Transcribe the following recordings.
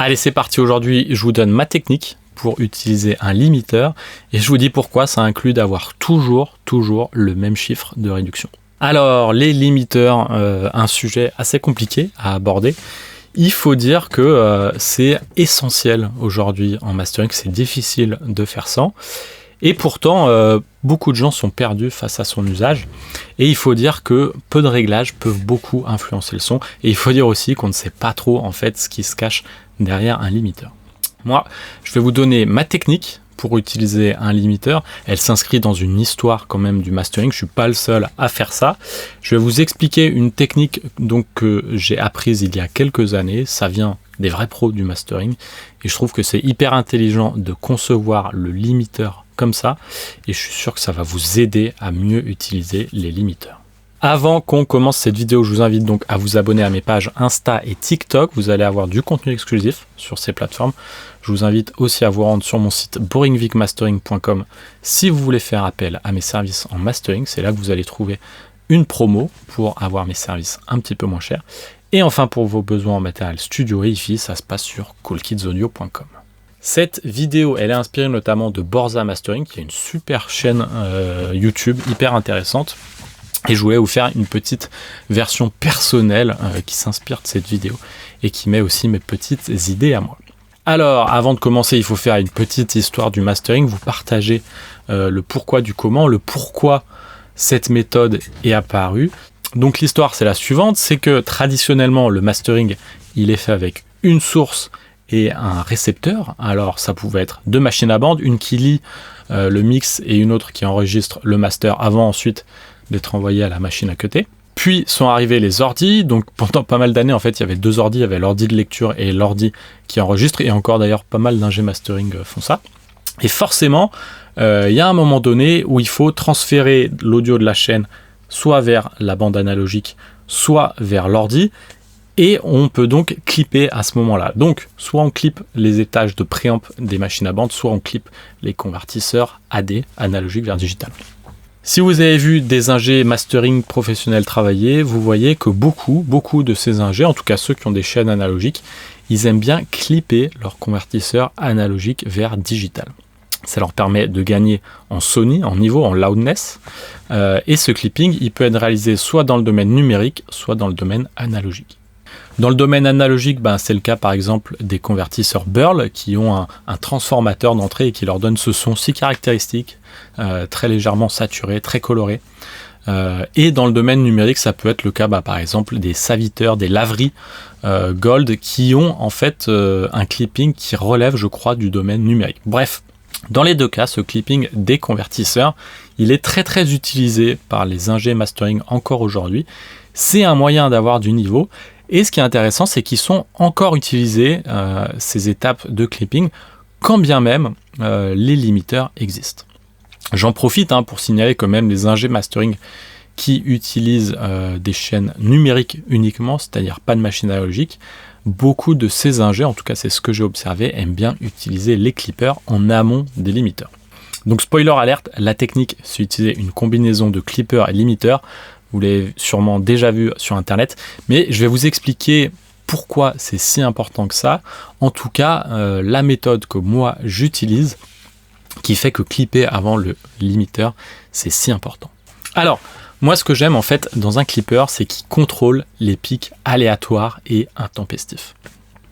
Allez, c'est parti. Aujourd'hui, je vous donne ma technique pour utiliser un limiteur et je vous dis pourquoi ça inclut d'avoir toujours le même chiffre de réduction. Alors, les limiteurs, un sujet assez compliqué à aborder. Il faut dire que c'est essentiel aujourd'hui en mastering, c'est difficile de faire sans. Et pourtant, beaucoup de gens sont perdus face à son usage. Et il faut dire que peu de réglages peuvent beaucoup influencer le son. Et il faut dire aussi qu'on ne sait pas trop en fait ce qui se cache derrière un limiteur. Moi, je vais vous donner ma technique pour utiliser un limiteur. Elle s'inscrit dans une histoire quand même du mastering. Je suis pas le seul à faire ça. Je vais vous expliquer une technique donc que j'ai apprise il y a quelques années. Ça vient des vrais pros du mastering. Et je trouve que c'est hyper intelligent de concevoir le limiteur comme ça. Et je suis sûr que ça va vous aider à mieux utiliser les limiteurs. Avant qu'on commence cette vidéo, je vous invite donc à vous abonner à mes pages Insta et TikTok. Vous allez avoir du contenu exclusif sur ces plateformes. Je vous invite aussi à vous rendre sur mon site boringvicmastering.com si vous voulez faire appel à mes services en mastering. C'est là que vous allez trouver une promo pour avoir mes services un petit peu moins chers. Et enfin, pour vos besoins en matériel studio et hi-fi, ça se passe sur coolkidsaudio.com. Cette vidéo, elle est inspirée notamment de Borza Mastering, qui est une super chaîne YouTube hyper intéressante. Et je voulais vous faire une petite version personnelle qui s'inspire de cette vidéo et qui met aussi mes petites idées à moi. Alors, avant de commencer, il faut faire une petite histoire du mastering, vous partager le pourquoi du comment, le pourquoi cette méthode est apparue. Donc l'histoire, c'est la suivante, c'est que traditionnellement, le mastering, il est fait avec une source et un récepteur. Alors, ça pouvait être deux machines à bande, une qui lit le mix et une autre qui enregistre le master avant ensuite d'être envoyé à la machine à cutter. Puis sont arrivés les ordis, donc pendant pas mal d'années en fait il y avait deux ordis, il y avait l'ordi de lecture et l'ordi qui enregistre, et encore d'ailleurs pas mal d'ingé mastering font ça. Et forcément, il y a un moment donné où il faut transférer l'audio de la chaîne soit vers la bande analogique, soit vers l'ordi, et on peut donc clipper à ce moment-là. Donc soit on clippe les étages de préamp des machines à bande, soit on clippe les convertisseurs AD, analogique vers digital. Si vous avez vu des ingés mastering professionnels travailler, vous voyez que beaucoup de ces ingés, en tout cas ceux qui ont des chaînes analogiques, ils aiment bien clipper leur convertisseur analogique vers digital. Ça leur permet de gagner en Sony, en niveau, en loudness. Et ce clipping, il peut être réalisé soit dans le domaine numérique, soit dans le domaine analogique. Dans le domaine analogique, c'est le cas par exemple des convertisseurs Burl qui ont un transformateur d'entrée et qui leur donne ce son si caractéristique, très légèrement saturé, très coloré. Et dans le domaine numérique, ça peut être le cas par exemple des saviteurs, des laveries Gold qui ont en fait un clipping qui relève, je crois, du domaine numérique. Bref, dans les deux cas, ce clipping des convertisseurs, il est très utilisé par les ingés mastering encore aujourd'hui. C'est un moyen d'avoir du niveau. Et ce qui est intéressant, c'est qu'ils sont encore utilisés, ces étapes de clipping, quand bien même les limiteurs existent. J'en profite pour signaler que même les ingés mastering qui utilisent des chaînes numériques uniquement, c'est-à-dire pas de machine analogique, beaucoup de ces ingés, en tout cas c'est ce que j'ai observé, aiment bien utiliser les clippers en amont des limiteurs. Donc spoiler alerte, la technique, c'est utiliser une combinaison de clipper et limiteur. Vous l'avez sûrement déjà vu sur internet, mais je vais vous expliquer pourquoi c'est si important que ça. En tout cas, la méthode que moi j'utilise, qui fait que clipper avant le limiteur, c'est si important. Alors, moi ce que j'aime en fait dans un clipper, c'est qu'il contrôle les pics aléatoires et intempestifs.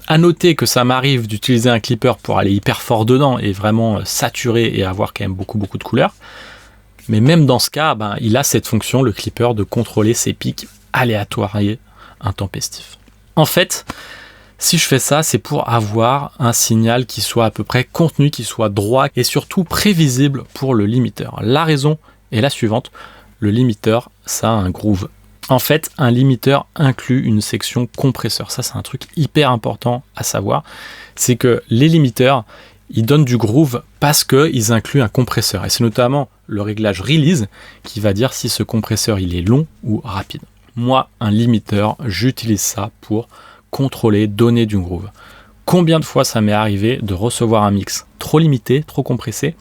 À noter que ça m'arrive d'utiliser un clipper pour aller hyper fort dedans et vraiment saturer et avoir quand même beaucoup de couleurs. Mais même dans ce cas, il a cette fonction, le clipper, de contrôler ses pics aléatoires et intempestifs. En fait, si je fais ça, c'est pour avoir un signal qui soit à peu près contenu, qui soit droit et surtout prévisible pour le limiteur. La raison est la suivante, le limiteur, ça a un groove. En fait, un limiteur inclut une section compresseur. Ça, c'est un truc hyper important à savoir. C'est que les limiteurs, ils donnent du groove parce qu'ils incluent un compresseur. Et c'est notamment le réglage release qui va dire si ce compresseur il est long ou rapide. Moi, un limiteur, j'utilise ça pour contrôler, donner du groove. Combien de fois ça m'est arrivé de recevoir un mix trop limité, trop compressé,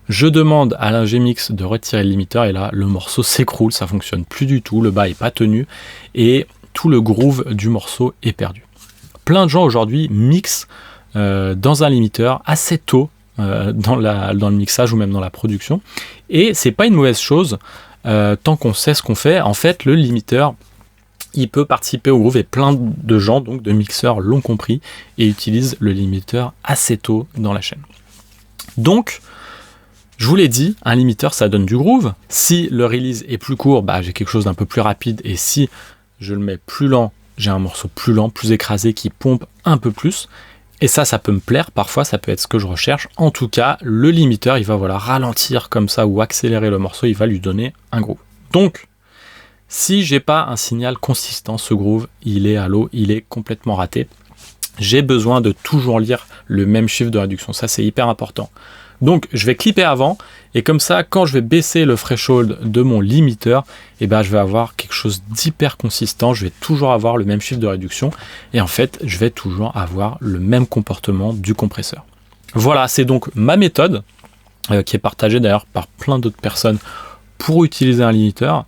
je demande à l'ingé mix de retirer le limiteur et là, le morceau s'écroule, ça fonctionne plus du tout, le bas est pas tenu et tout le groove du morceau est perdu. plein de gens aujourd'hui mixent dans un limiteur assez tôt dans le mixage ou même dans la production. Et c'est pas une mauvaise chose tant qu'on sait ce qu'on fait. En fait, le limiteur, il peut participer au groove et plein de gens, donc de mixeurs, l'ont compris et utilisent le limiteur assez tôt dans la chaîne. Donc, je vous l'ai dit, un limiteur, ça donne du groove. Si le release est plus court, j'ai quelque chose d'un peu plus rapide. Et si je le mets plus lent, j'ai un morceau plus lent, plus écrasé, qui pompe un peu plus. Et ça peut me plaire. Parfois, ça peut être ce que je recherche. En tout cas, le limiteur, il va ralentir comme ça ou accélérer le morceau. Il va lui donner un groove. Donc, si j'ai pas un signal consistant, ce groove, il est à l'eau, il est complètement raté. J'ai besoin de toujours lire le même chiffre de réduction. Ça, c'est hyper important. Donc, je vais clipper avant, et comme ça, quand je vais baisser le threshold de mon limiteur, je vais avoir quelque chose d'hyper consistant, je vais toujours avoir le même chiffre de réduction, et en fait, je vais toujours avoir le même comportement du compresseur. Voilà, c'est donc ma méthode, qui est partagée d'ailleurs par plein d'autres personnes pour utiliser un limiteur.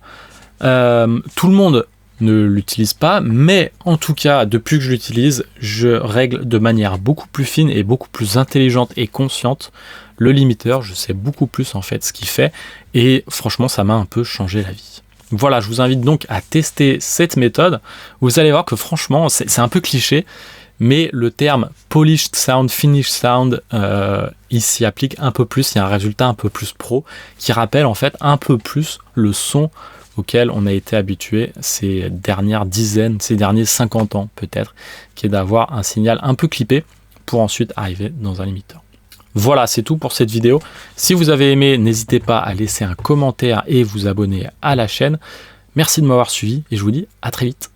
Tout le monde ne l'utilise pas, mais en tout cas, depuis que je l'utilise, je règle de manière beaucoup plus fine et beaucoup plus intelligente et consciente le limiteur. Je sais beaucoup plus en fait ce qu'il fait, et franchement, ça m'a un peu changé la vie. Voilà, je vous invite donc à tester cette méthode. Vous allez voir que franchement, c'est un peu cliché, mais le terme polished sound, finished sound, il s'y applique un peu plus. Il y a un résultat un peu plus pro qui rappelle en fait un peu plus le son auquel on a été habitué ces dernières dizaines, ces derniers 50 ans peut-être, qui est d'avoir un signal un peu clippé pour ensuite arriver dans un limiteur. Voilà, c'est tout pour cette vidéo. Si vous avez aimé, n'hésitez pas à laisser un commentaire et vous abonner à la chaîne. Merci de m'avoir suivi et je vous dis à très vite.